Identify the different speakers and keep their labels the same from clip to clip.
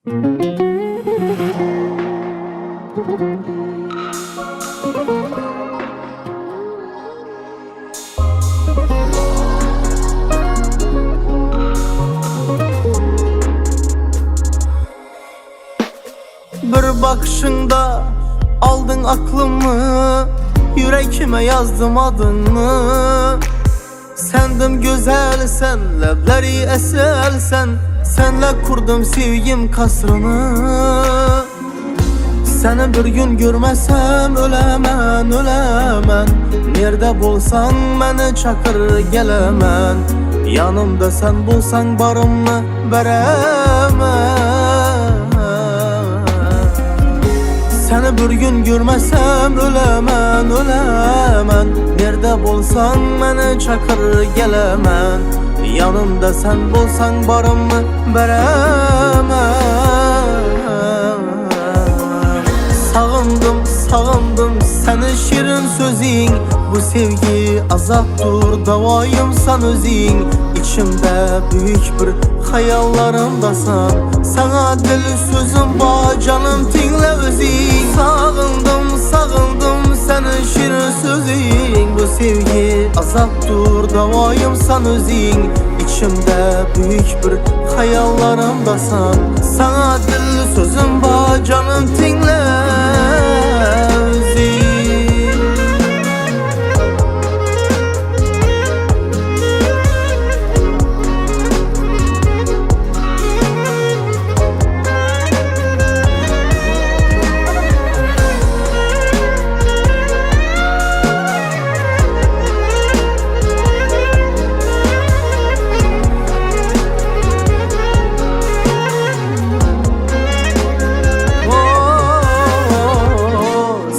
Speaker 1: Bir bakışında aldın aklımı, yüreğime yazdım adını. Sendim güzelsen, lebleri eselsen, senle kurdum sevgim kasrını. Seni bir gün görmesem ölemen, ölemen. Nerede bulsan beni çakır gelemen. Yanımda sen bulsan barımı beremen. Seni bir gün görmesem ölemen, ölemen. Nerede bulsan beni çakır gelemen. Yanımda sen bulsan barımı beremen. Sağındım, sağındım seni şirin sözün. Bu sevgi azaptır, davayımsan özün. İçimde büyük bir hayallarımdasan. Sana deli sözüm var canım dinle özün. Sağındım, sağındım senin şirin sözün. Bu sevgi azaptır, davayımsan özün. İçimde büyük bir hayallarımdasan. Sana deli sözüm var canım dinle özün.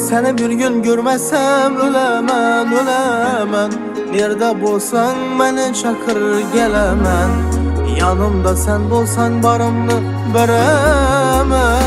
Speaker 1: Seni bir gün görmesem ölemen, ölemen. Nerede bulsan beni çakır gelemen. Yanımda sen bulsan barımı beremen.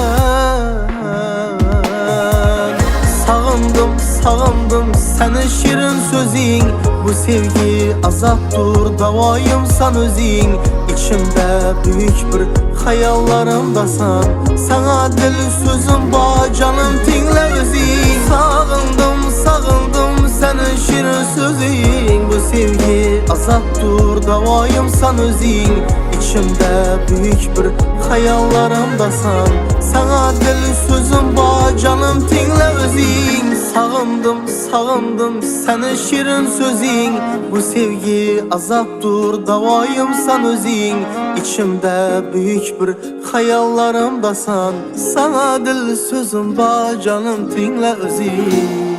Speaker 1: Sağındım, sağındım senin şirin sözün. Bu sevgi azaptır, davayımsan özün. İçimde büyük bir hayallarımdasan. Sana deli sözüm var canım dinle özün. Sağındım, sağındım senin şirin sözün. Bu sevgi azaptır, davayımsan özün. İçimde büyük bir hayallarımdasan. Sana deli sözüm var canım dinle özün. Sağındım, sağındım senin şirin sözün. Bu sevgi azaptır, davayımsan özün. İçimde büyük bir hayallarımdasan. Sana deli sözüm var canım dinle özün.